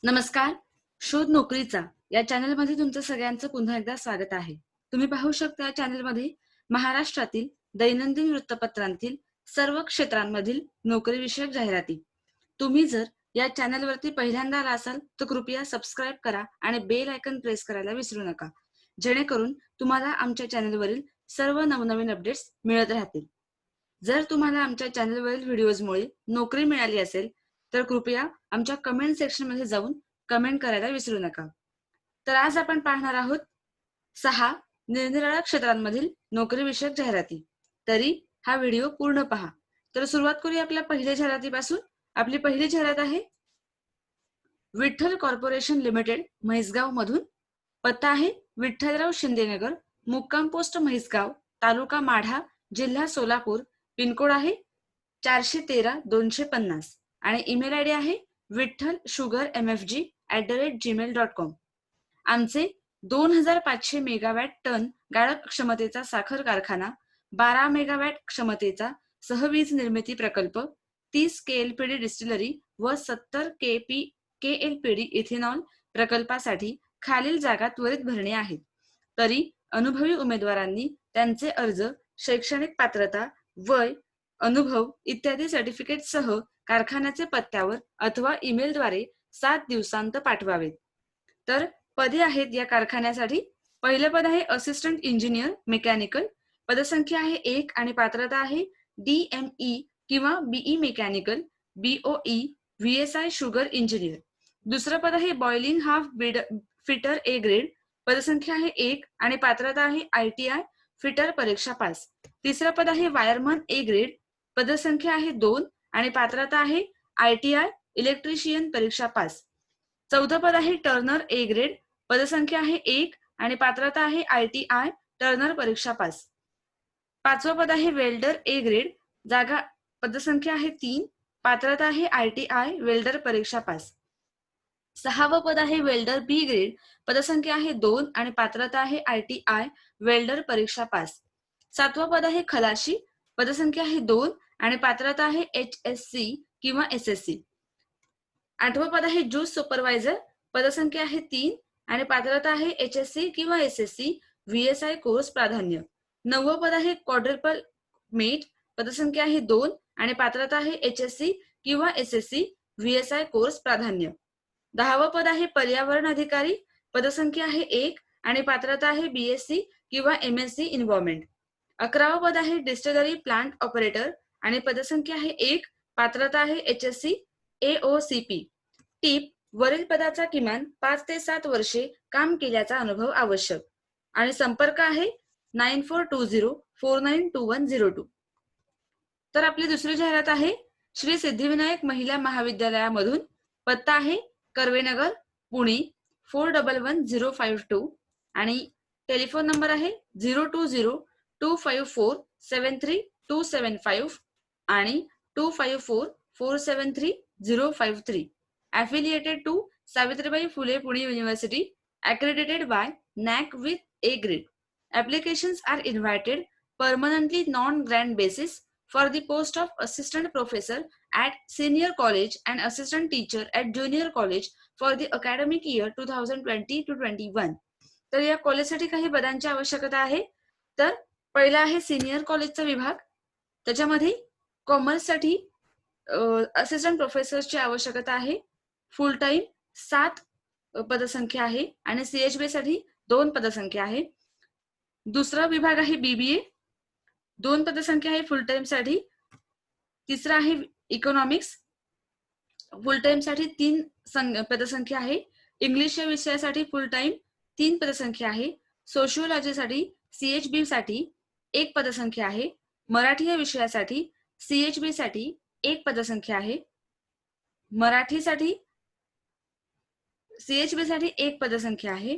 नमस्कार. शोध नोकरीचा या चॅनलमध्ये तुमचं सगळ्यांचं पुन्हा एकदा स्वागत आहे. तुम्ही पाहू शकता या चॅनलमध्ये महाराष्ट्रातील दैनंदिन वृत्तपत्रांतील सर्व क्षेत्रांमधील नोकरीविषयक जाहिराती. तुम्ही जर या चॅनलवरती पहिल्यांदा आला असाल तर कृपया सबस्क्राईब करा आणि बेल आयकन प्रेस करायला विसरू नका, जेणेकरून तुम्हाला आमच्या चॅनलवरील सर्व नवनवीन अपडेट्स मिळत राहतील. जर तुम्हाला आमच्या चॅनलवरील व्हिडिओजमुळे नोकरी मिळाली असेल तर कृपया आमच्या कमेंट सेक्शनमध्ये जाऊन कमेंट करायला विसरू नका. तर आज आपण पाहणार आहोत 6 निरनिराळ्या क्षेत्रांमधील नोकरीविषयक जाहिराती. तरी हा व्हिडिओ पूर्ण पहा. तर सुरुवात करूया आपल्या पहिल्या जाहिरातीपासून. आपली पहिली जाहिरात आहे विठ्ठल कॉर्पोरेशन लिमिटेड म्हैसगाव मधून. पत्ता आहे विठ्ठलराव शिंदेनगर, मुक्काम पोस्ट म्हैसगाव, तालुका माढा, जिल्हा सोलापूर. पिनकोड आहे 413-250 आणि ईमेल आयडी आहे vithalsugarmfg@gmail.com. आमचे 2500 मेगावॅट टन गाळप क्षमतेचा साखर कारखाना, 12 मेगावॅट क्षमतेचा सहवीज निर्मिती प्रकल्प, 30 केएलपीडी डिस्टिलरी व 70 केएलपीडी इथेनॉल प्रकल्पासाठी खालील जागा त्वरित भरणे आहेत. तरी अनुभवी उमेदवारांनी त्यांचे अर्ज, शैक्षणिक पात्रता, वय, अनुभव इत्यादी सर्टिफिकेटसह कारखान्याचे पत्त्यावर अथवा ईमेलद्वारे 7 दिवसांत पाठवावेत. तर पदे आहेत या कारखान्यासाठी. पहिलं पद आहे असिस्टंट इंजिनियर मेकॅनिकल. पदसंख्या आहे 1 आणि पात्रता आहे DME किंवा BE mechanical, BOE, VSI sugar engineer. दुसरं पद आहे boiling half fitter A grade. पदसंख्या आहे 1 आणि पात्रता आहे ITI फिटर परीक्षा पास. तिसरं पद आहे वायरमन A ग्रेड. पदसंख्या आहे 2 आणि पात्रता आहे ITI इलेक्ट्रिशियन परीक्षा पास. चौथं पद आहे टर्नर A ग्रेड. पदसंख्या आहे 1 आणि पात्रता आहे ITI टर्नर परीक्षा पास. पाचवं पद आहे वेल्डर A ग्रेड. जागा पदसंख्या आहे 3, पात्रता आहे ITI वेल्डर परीक्षा पास. सहावं पद आहे वेल्डर B ग्रेड. पदसंख्या आहे 2 आणि पात्रता आहे ITI वेल्डर परीक्षा पास. सातवं पद आहे खलाशी. पदसंख्या आहे 2 आणि पात्रता आहे HSC किंवा SSC. आठवं पद आहे ज्यूस सुपरवायझर. पदसंख्या आहे 3 आणि पात्रता आहे HSC किंवा SSC VSI कोर्स प्राधान्य. नववं पद आहे क्वाड्रिपल मेट. पदसंख्या आहे 2 आणि पात्रता आहे HSC किंवा SSC VSI कोर्स प्राधान्य. 10वं पद आहे पर्यावरण अधिकारी. पदसंख्या आहे 1 आणि पात्रता आहे BSc किंवा MSc इन्व्हायरमेंट. 11वं पद आहे डिस्टिलरी प्लांट ऑपरेटर आणि पदसंख्या आहे 1, पात्रता आहे HSC AOCP. टीप: वरील पदाचा किमान 5 ते 7 वर्षे काम केल्याचा अनुभव आवश्यक आणि संपर्क आहे 9420492102. तर आपली दुसरी जाहिरात आहे श्री सिद्धिविनायक महिला महाविद्यालयामधून. पत्ता आहे कर्वेनगर, पुणे 411052 आणि टेलिफोन नंबर आहे 02025473 आणि 254473 affiliated to Savitribai Phule Pune University, accredited by NAC with A grade. Applications are invited permanently non-grant basis for the post of assistant professor at senior college and assistant teacher at junior college for the academic year 2020 to 21. तर या कॉलेजसाठी काही पदांची आवश्यकता आहे. तर पहिला आहे senior कॉलेजचा विभाग. त्याच्यामध्ये कॉमर्ससाठी असिस्टंट प्रोफेसरची आवश्यकता आहे. फुल टाइम 7 पदसंख्या आहे आणि CHB साठी 2 पदसंख्या आहे. दुसरा विभाग आहे BBA, 2 पदसंख्या आहे फुल टाइम साठी. तिसरा आहे इकॉनॉमिक्स, फुल टाइम साठी 3 पदसंख्या आहे. इंग्लिश या विषयासाठी फुल टाइम 3 पदसंख्या आहे. सोशियोलॉजीसाठी CHB साठी 1 पदसंख्या आहे. मराठी या विषयासाठी CHB साठी 1 पदसंख्या आहे. मराठीसाठी CHB साठी 1 पदसंख्या आहे.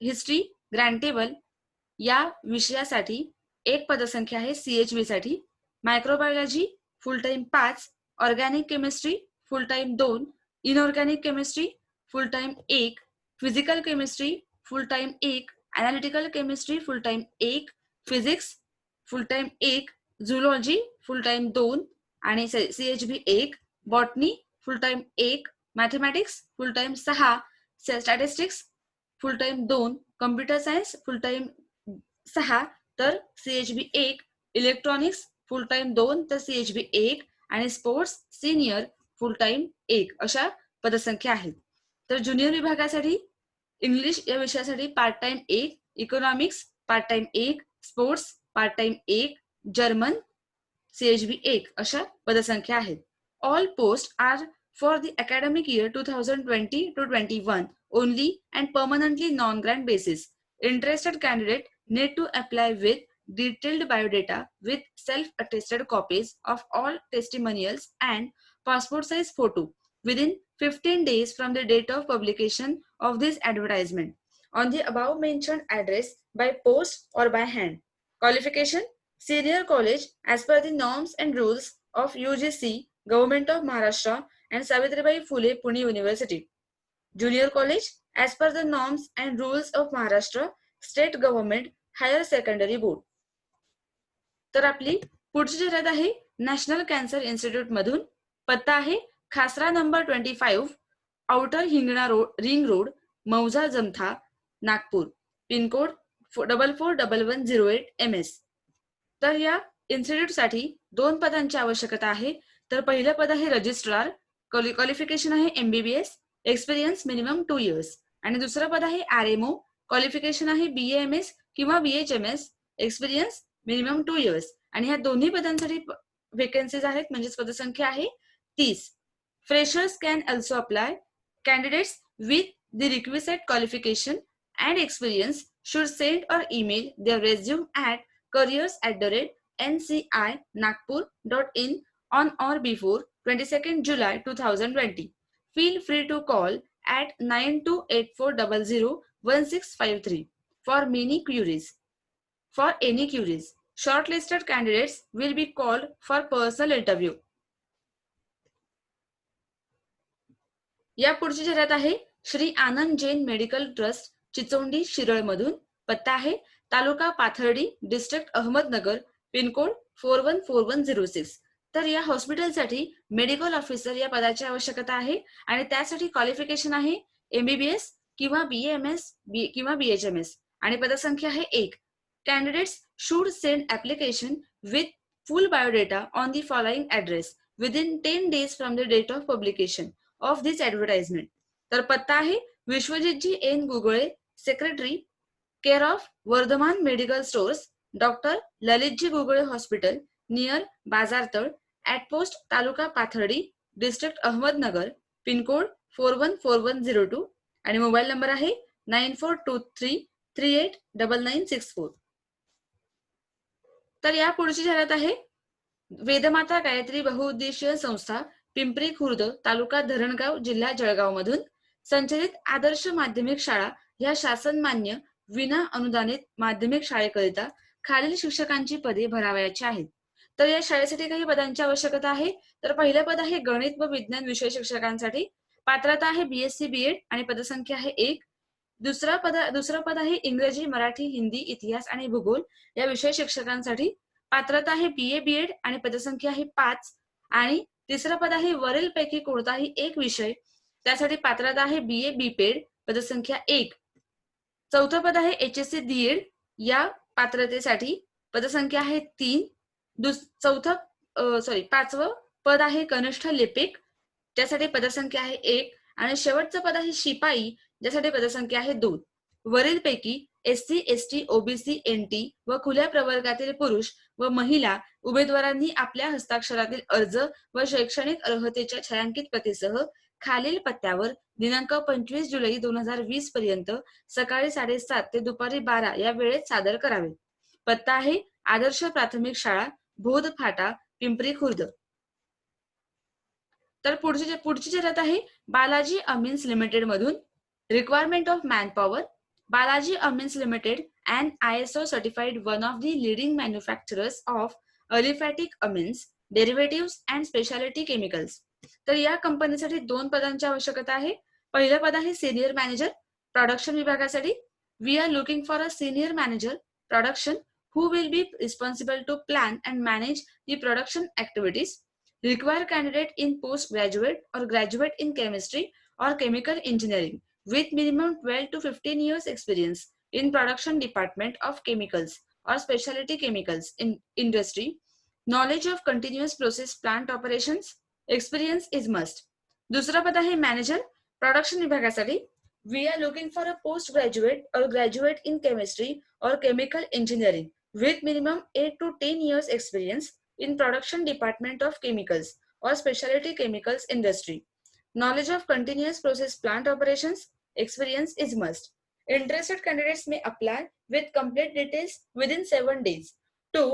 हिस्ट्री ग्रँटेबल या विषयासाठी 1 पदसंख्या आहे CHB साठी. मायक्रोबायोलॉजी फुल टाइम 5, ऑर्गॅनिक केमिस्ट्री फुल टाइम 2, इनऑर्गॅनिक केमिस्ट्री फुल टाइम 1, फिजिकल केमिस्ट्री फुल टाइम 1, एनालिटिकल केमिस्ट्री फुल टाइम 1, फिजिक्स फुल टाइम 1, झुलॉजी फुल टाइम 2 आणि CHB 1, बॉटनी फुल टाइम 1, मॅथमॅटिक्स फुल टाइम 6, स्टॅटिस्टिक्स फुल टाइम 2, कम्प्युटर सायन्स फुल time 6 तर CHB 1, electronics फुल time 2 तर CHB 1 आणि sports senior फुल time 1 अशा पदसंख्या आहेत. तर junior विभागासाठी English या विषयासाठी part time 1, economics part time 1, sports part time 1, German CHB 1 अशा पदसंख्या आहेत. All post are for the academic year 2020 to 21 only and permanently non-grant basis. Interested candidate need to apply with detailed biodata with self-attested copies of all testimonials and passport size photo within 15 days from the date of publication of this advertisement on the above mentioned address by post or by hand. Qualification: senior college as per the norms and rules of UGC, Government of Maharashtra and Savitribai Phule Pune University. Junior college as per the norms and rules of Maharashtra State Government Higher Secondary Board. तर आपली पुढची जाहिरात आहे national cancer institute मधून. पत्ता आहे खासरा number 25, outer Hingna road, ring road, मौजा जमथा, नागपूर. Pin code 441108 MS. तर या इन्स्टिट्यूटसाठी 2 पदांची आवश्यकता आहे. तर पहिलं पद आहे रजिस्ट्रार, क्वालिफिकेशन आहे MBBS, एक्सपिरियन्स मिनिमम 2 इयर्स. आणि दुसरं पद आहे RMO, क्वालिफिकेशन आहे BAMS किंवा BHMS, एक्सपिरियन्स मिनिमम 2 इयर्स. आणि ह्या दोन्ही पदांसाठी वेकन्सीज आहेत, म्हणजेच पदसंख्या आहे 30. Freshers can also apply. Candidates with the requisite qualification and experience should send or email their resume at careers@nci-nagpur.in on or before 22nd July 2020. Feel free to call at 9284001653 for many queries. For any queries, shortlisted candidates will be called for personal interview. या पुढची जाहिरात आहे Shri Anand Jain medical trust Chichondi Shiral मधून. पत्ता आहे तालुका Pathardi, district Ahmednagar, pin code 414106. तर या हॉस्पिटलसाठी medical officer या पदाची आवश्यकता आहे आणि त्यासाठी क्वालिफिकेशन आहे MBBS किंवा BAMS किंवा BHMS आणि पदसंख्या आहे 1. Candidates should send application with full biodata on the following address within 10 days from the date of publication of this advertisement. तर पत्ता आहे Vishwajitji N Gugale, secretary, care of Vardhaman medical stores, doctor Lalitji Gugale hospital, near Bajartal, at post taluka Pathardi, district Ahmednagar, pincode 414102 आणि mobile number आहे 9423389964. तर या पुढची जाहिरात आहे वेदमाता गायत्री बहुउद्देशीय संस्था, पिंपरी खुर्द, तालुका धरणगाव, जिल्हा जळगाव मधून संचलित आदर्श माध्यमिक शाळा ह्या शासनमान्य विना अनुदानित माध्यमिक शाळेकरिता खालील शिक्षकांची पदे भरावयाची आहेत. तर या शाळेसाठी काही पदांची आवश्यकता आहे. तर पहिलं पद आहे गणित व विज्ञान विषय शिक्षकांसाठी. पात्रता आहे BSc BEd आणि पदसंख्या आहे 1. दुसरं पद आहे इंग्रजी, मराठी, हिंदी, इतिहास आणि भूगोल या विषय शिक्षकांसाठी. पात्रता आहे BA BEd आणि पदसंख्या आहे 5. आणि तिसरं पद आहे वरीलपैकी कोणताही एक विषय, त्यासाठी पात्रता आहे BA BPed, पदसंख्या 1. चौथं पद आहे HSC DEd या पात्रतेसाठी, पदसंख्या आहे 3. पाचवं पद आहे कनिष्ठ लिपिक, त्यासाठी पदसंख्या आहे 1. आणि शेवटचं पद आहे शिपाई, ज्यासाठी पदसंख्या आहे 2. वरीलपैकी SC ST OBC NT व खुल्या प्रवर्गातील पुरुष व महिला उमेदवारांनी आपल्या हस्ताक्षरातील अर्ज व शैक्षणिक अर्हतेच्या छायांकित प्रतीसह खालील पत्त्यावर दिनांक 25 जुलै 2020 पर्यंत सकाळी 7:30 ते दुपारी 12 या वेळेत सादर करावे. पत्ता आहे आदर्श प्राथमिक शाळा, बोध फाटा, पिंपरी खुर्द. तर पुढची जाहिरात आहे बालाजी अमिन्स लिमिटेड मधून. Requirement of manpower. Balaji Amines limited and ISO certified one of the leading manufacturers of aliphatic amines, derivatives and specialty chemicals. तर या कंपनीसाठी 2 पदांची आवश्यकता आहे. पहिलं पद आहे सिनियर मॅनेजर प्रोडक्शन विभागासाठी. We are looking for a senior manager production who will be responsible to plan and manage the production activities. require candidate in postgraduate or graduate in chemistry or chemical engineering with minimum 12 to 15 years experience in production department of chemicals or specialty chemicals in industry. Knowledge of continuous process plant operations, experience is must. दुसरा पद आहे manager production विभागासाठी. We are looking for a postgraduate or graduate in chemistry or chemical engineering with minimum 8 to 10 years experience in production department of chemicals or specialty chemicals industry. Knowledge of continuous process plant operations, experience is must. Interested candidates may apply with complete details within 7 days. 2.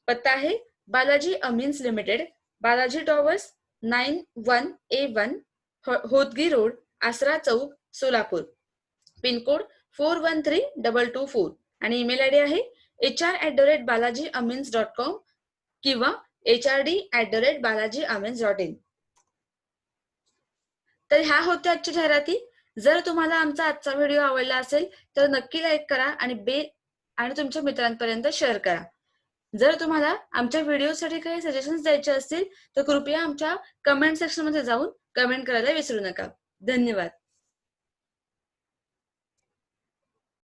पत्ता है Balaji Amines limited, Balaji towers 91A1 Hotgi road, Asara chowk, Solapur. Pin code 413224 आणि email ID आहे hr@balajiamins.com किंवा hrd@balajiamins.in. तर ह्या होत्या आजच्या जाहिराती. जर तुम्हाला आमचा आजचा व्हिडिओ आवडला असेल तर नक्की लाईक करा आणि तुमच्या मित्रांपर्यंत शेअर करा. जर तुम्हाला आमच्या व्हिडिओसाठी काही सजेशन्स द्यायचे असतील तर कृपया आमच्या कमेंट सेक्शन मध्ये जाऊन कमेंट करायला विसरू नका. धन्यवाद.